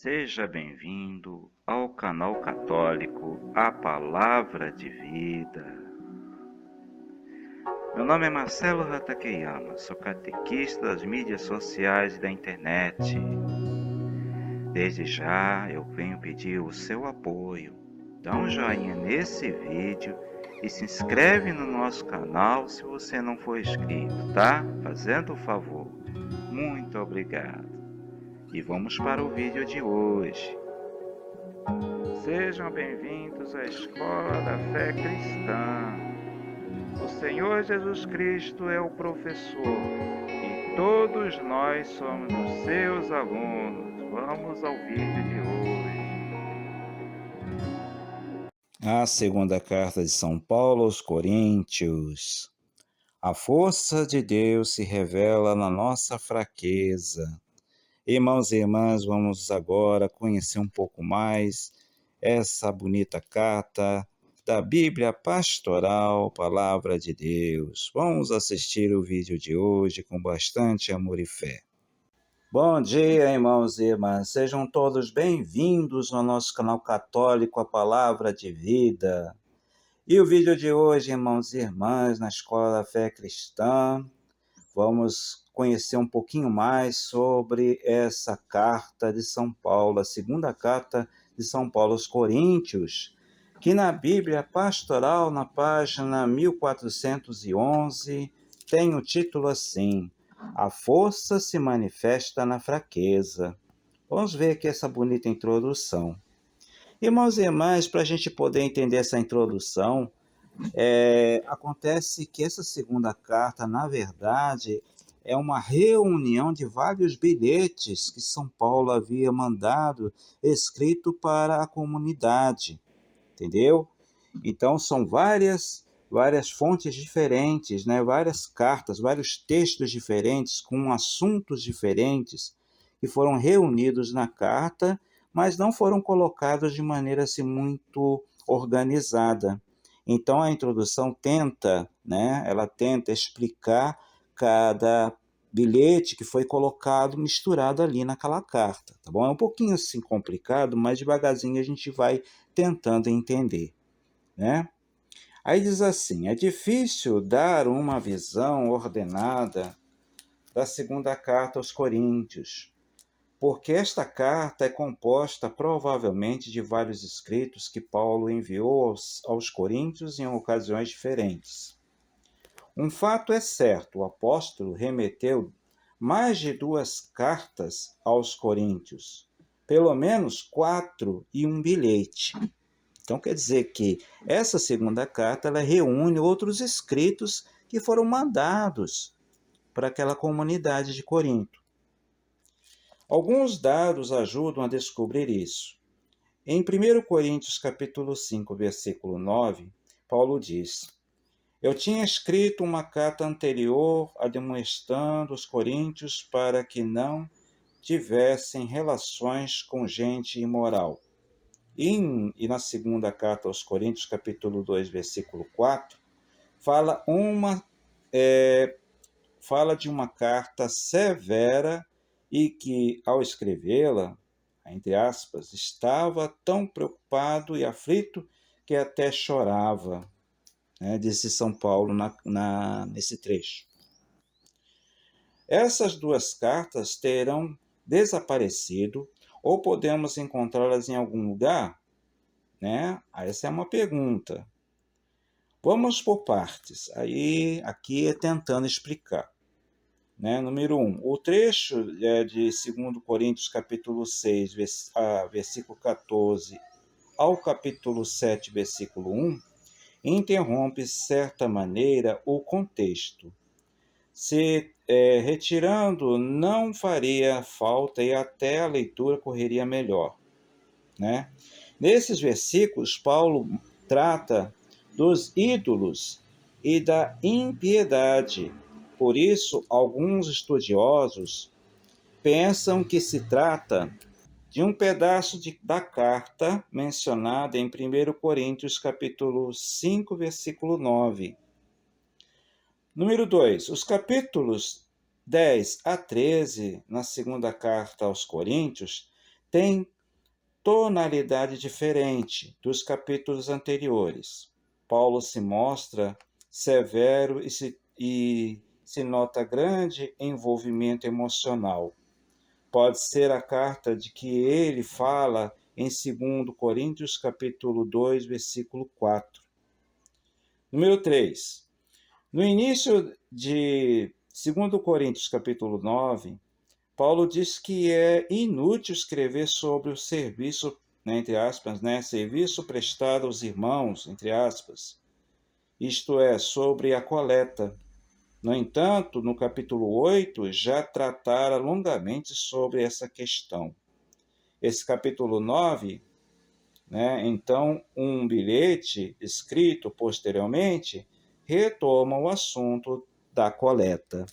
Seja bem-vindo ao canal católico A Palavra de Vida. Meu nome é Marcelo Hatakeyama, sou catequista das mídias sociais e da internet. Desde já eu venho pedir o seu apoio. Dá um joinha nesse vídeo e se inscreve no nosso canal se você não for inscrito, tá? Fazendo o favor. Muito obrigado. E vamos para o vídeo de hoje. Sejam bem-vindos à Escola da Fé Cristã. O Senhor Jesus Cristo é o professor e todos nós somos os seus alunos. Vamos ao vídeo de hoje. A segunda carta de São Paulo aos Coríntios. A força de Deus se revela na nossa fraqueza. Irmãos e irmãs, vamos agora conhecer um pouco mais essa bonita carta da Bíblia Pastoral, Palavra de Deus. Vamos assistir o vídeo de hoje com bastante amor e fé. Bom dia, irmãos e irmãs. Sejam todos bem-vindos no nosso canal católico, a Palavra de Vida. E o vídeo de hoje, irmãos e irmãs, na Escola da Fé Cristã, vamos conhecer um pouquinho mais sobre essa carta de São Paulo, a segunda carta de São Paulo aos Coríntios, que na Bíblia Pastoral, na página 1411, tem o título assim: A força se manifesta na fraqueza. Vamos ver aqui essa bonita introdução. Irmãos e irmãs, para a gente poder entender essa introdução, acontece que essa segunda carta, na verdade, é uma reunião de vários bilhetes que São Paulo havia mandado, escrito para a comunidade, entendeu? Então, são várias fontes diferentes, né? Várias cartas, vários textos diferentes, com assuntos diferentes, que foram reunidos na carta, mas não foram colocados de maneira assim, muito organizada. Então, a introdução tenta, né? Ela tenta explicar cada bilhete que foi colocado, misturado ali naquela carta, tá bom? É um pouquinho assim complicado, mas devagarzinho a gente vai tentando entender, né? Aí diz assim: é difícil dar uma visão ordenada da segunda carta aos Coríntios, porque esta carta é composta provavelmente de vários escritos que Paulo enviou aos Coríntios em ocasiões diferentes. Um fato é certo: o apóstolo remeteu mais de 2 cartas aos Coríntios, pelo menos 4 e um bilhete. Então quer dizer que essa segunda carta ela reúne outros escritos que foram mandados para aquela comunidade de Corinto. Alguns dados ajudam a descobrir isso. Em 1 Coríntios capítulo 5, versículo 9, Paulo diz: Eu tinha escrito uma carta anterior admoestando os coríntios para que não tivessem relações com gente imoral. E na segunda carta aos Coríntios, capítulo 2, versículo 4, fala de uma carta severa e que, ao escrevê-la, entre aspas, estava tão preocupado e aflito que até chorava, né, disse São Paulo nesse trecho. Essas 2 cartas terão desaparecido ou podemos encontrá-las em algum lugar? Né? Essa é uma pergunta. Vamos por partes. Aqui é tentando explicar. Né? Número 1. O trecho de 2 Coríntios capítulo 6, versículo 14, ao capítulo 7, versículo 1, interrompe, de certa maneira, o contexto. Se retirando, não faria falta e até a leitura correria melhor, né? Nesses versículos, Paulo trata dos ídolos e da impiedade. Por isso, alguns estudiosos pensam que se trata de um pedaço da carta mencionada em 1 Coríntios capítulo 5, versículo 9. Número 2. Os capítulos 10 a 13, na segunda carta aos Coríntios, tem tonalidade diferente dos capítulos anteriores. Paulo se mostra severo e se nota grande envolvimento emocional. Pode ser a carta de que ele fala em 2 Coríntios capítulo 2, versículo 4. Número 3. No início de 2 Coríntios capítulo 9, Paulo diz que é inútil escrever sobre o serviço, né, entre aspas, né, serviço prestado aos irmãos, entre aspas, isto é, sobre a coleta. No entanto, no capítulo 8, já tratara longamente sobre essa questão. Esse capítulo 9, né, então, um bilhete escrito posteriormente retoma o assunto da coleta.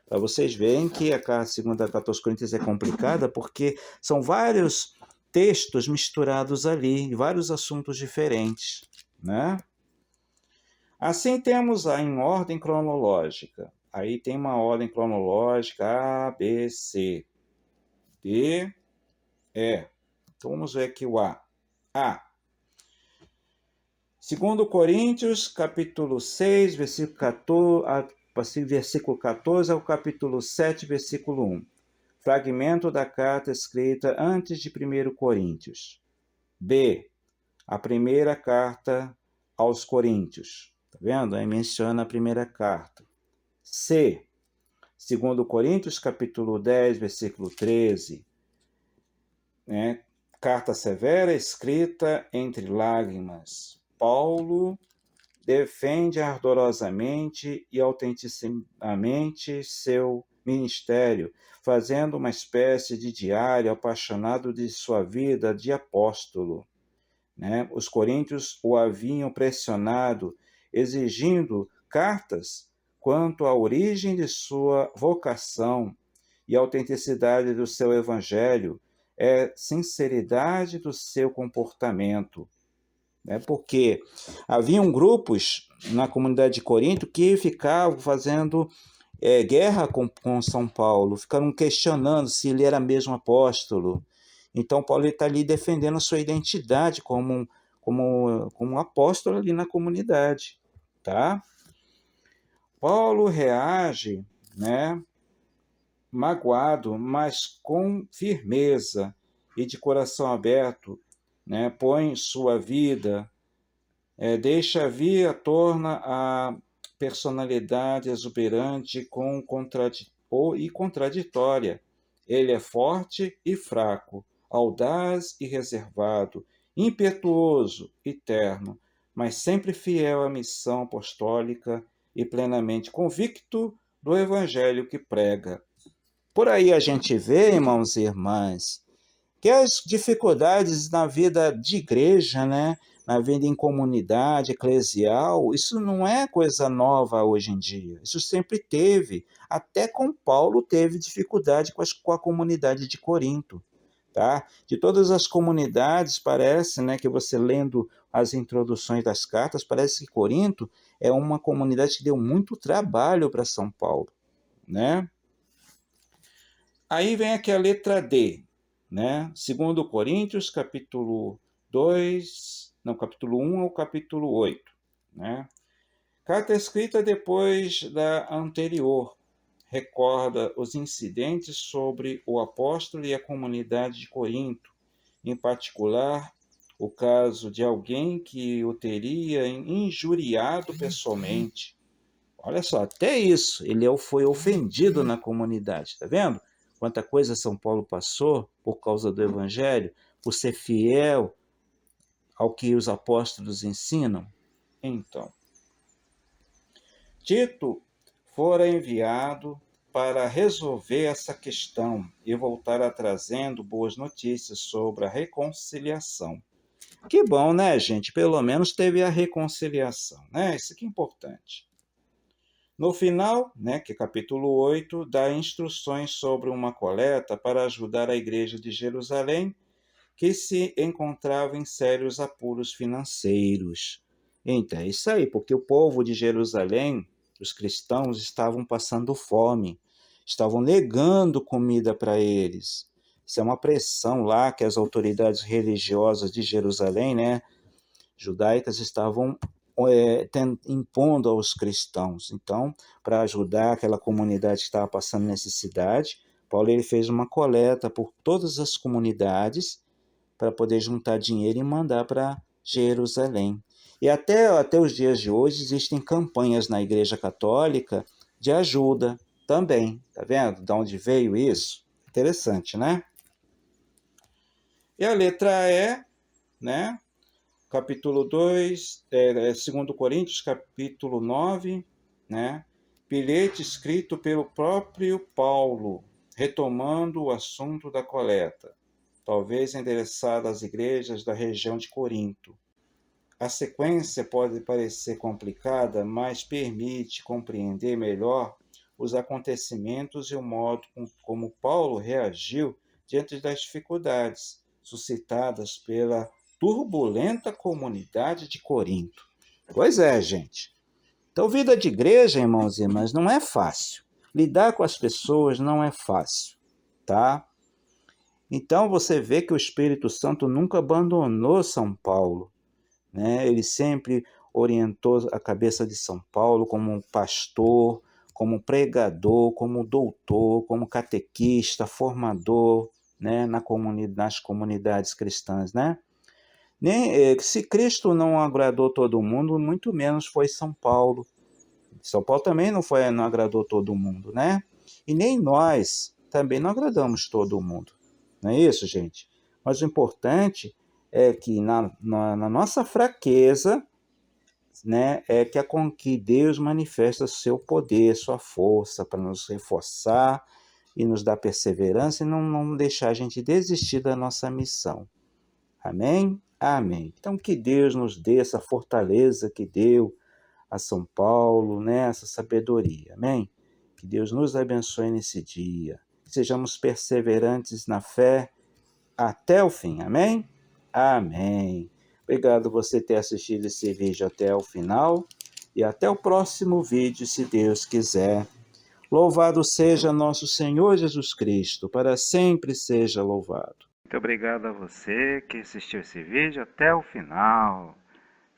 Para vocês verem que a segunda carta aos Coríntios é complicada, porque são vários textos misturados ali, vários assuntos diferentes, né? Assim temos em ordem cronológica. Aí tem uma ordem cronológica A, B, C, D, E. Então vamos ver aqui o A. A. 2 Coríntios, capítulo 6, versículo 14 ao capítulo 7, versículo 1. Fragmento da carta escrita antes de 1 Coríntios. B. A primeira carta aos Coríntios. Tá vendo? Aí menciona a primeira carta. C. 2 Coríntios, capítulo 10, versículo 13. Né? Carta severa escrita entre lágrimas. Paulo defende ardorosamente e autenticamente seu ministério, fazendo uma espécie de diário apaixonado de sua vida de apóstolo. Né? Os coríntios o haviam pressionado, exigindo cartas quanto à origem de sua vocação e autenticidade do seu evangelho, sinceridade do seu comportamento. Né? Porque haviam grupos na comunidade de Corinto que ficavam fazendo guerra com São Paulo, ficaram questionando se ele era mesmo apóstolo. Então, Paulo está ali defendendo a sua identidade como um apóstolo ali na comunidade. Tá? Paulo reage, né, magoado, mas com firmeza e de coração aberto, né, põe sua vida, deixa vir à tona a personalidade exuberante e contraditória. Ele é forte e fraco, audaz e reservado, impetuoso e terno, mas sempre fiel à missão apostólica e plenamente convicto do evangelho que prega. Por aí a gente vê, irmãos e irmãs, que as dificuldades na vida de igreja, né, na vida em comunidade eclesial, isso não é coisa nova hoje em dia. Isso sempre teve. Até com Paulo teve dificuldade com a comunidade de Corinto. Tá? De todas as comunidades, parece, né, que você lendo as introduções das cartas, parece que Corinto é uma comunidade que deu muito trabalho para São Paulo. Né? Aí vem aqui a letra D, né? 2 Coríntios, capítulo 1 ao capítulo 8, né? Carta escrita depois da anterior, recorda os incidentes sobre o apóstolo e a comunidade de Corinto, em particular o caso de alguém que o teria injuriado pessoalmente. Olha só, até isso, ele foi ofendido na comunidade, tá vendo? Quanta coisa São Paulo passou por causa do Evangelho, por ser fiel ao que os apóstolos ensinam. Então, Tito fora enviado para resolver essa questão e voltar a trazendo boas notícias sobre a reconciliação. Que bom, né, gente? Pelo menos teve a reconciliação, né? Isso aqui é importante. No final, né, que é capítulo 8, dá instruções sobre uma coleta para ajudar a igreja de Jerusalém, que se encontrava em sérios apuros financeiros. Então, é isso aí, porque o povo de Jerusalém, os cristãos, estavam passando fome, estavam negando comida para eles. Isso é uma pressão lá que as autoridades religiosas de Jerusalém, né, judaicas, estavam impondo aos cristãos. Então, para ajudar aquela comunidade que estava passando necessidade, Paulo ele fez uma coleta por todas as comunidades para poder juntar dinheiro e mandar para Jerusalém. E até os dias de hoje existem campanhas na Igreja Católica de ajuda também. Tá vendo de onde veio isso? Interessante, né? E a letra E, né? Capítulo 2, 2 Coríntios, capítulo 9, né? Bilhete escrito pelo próprio Paulo, retomando o assunto da coleta, talvez endereçado às igrejas da região de Corinto. A sequência pode parecer complicada, mas permite compreender melhor os acontecimentos e o modo como Paulo reagiu diante das dificuldades suscitadas pela turbulenta comunidade de Corinto. Pois é, gente. Então, vida de igreja, irmãos e irmãs, não é fácil. Lidar com as pessoas não é fácil, tá? Então, você vê que o Espírito Santo nunca abandonou São Paulo, né? Ele sempre orientou a cabeça de São Paulo como pastor, como pregador, como doutor, como catequista, formador, né? Nas comunidades cristãs, né? Se Cristo não agradou todo mundo, muito menos foi São Paulo. São Paulo também não agradou todo mundo, né? E nem nós também não agradamos todo mundo. Não é isso, gente? Mas o importante é que na nossa fraqueza, né, que Deus manifesta seu poder, sua força para nos reforçar e nos dar perseverança e não deixar a gente desistir da nossa missão. Amém? Amém. Então, que Deus nos dê essa fortaleza que deu a São Paulo, né? Essa sabedoria. Amém? Que Deus nos abençoe nesse dia. Que sejamos perseverantes na fé até o fim. Amém? Amém. Obrigado por você ter assistido esse vídeo até o final. E até o próximo vídeo, se Deus quiser. Louvado seja nosso Senhor Jesus Cristo. Para sempre seja louvado. Muito obrigado a você que assistiu esse vídeo até o final.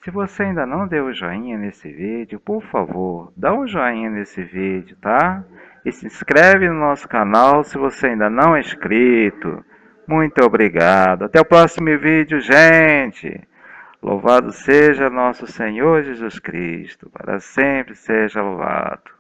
Se você ainda não deu o joinha nesse vídeo, por favor, dá um joinha nesse vídeo, tá? E se inscreve no nosso canal se você ainda não é inscrito. Muito obrigado. Até o próximo vídeo, gente. Louvado seja nosso Senhor Jesus Cristo. Para sempre seja louvado.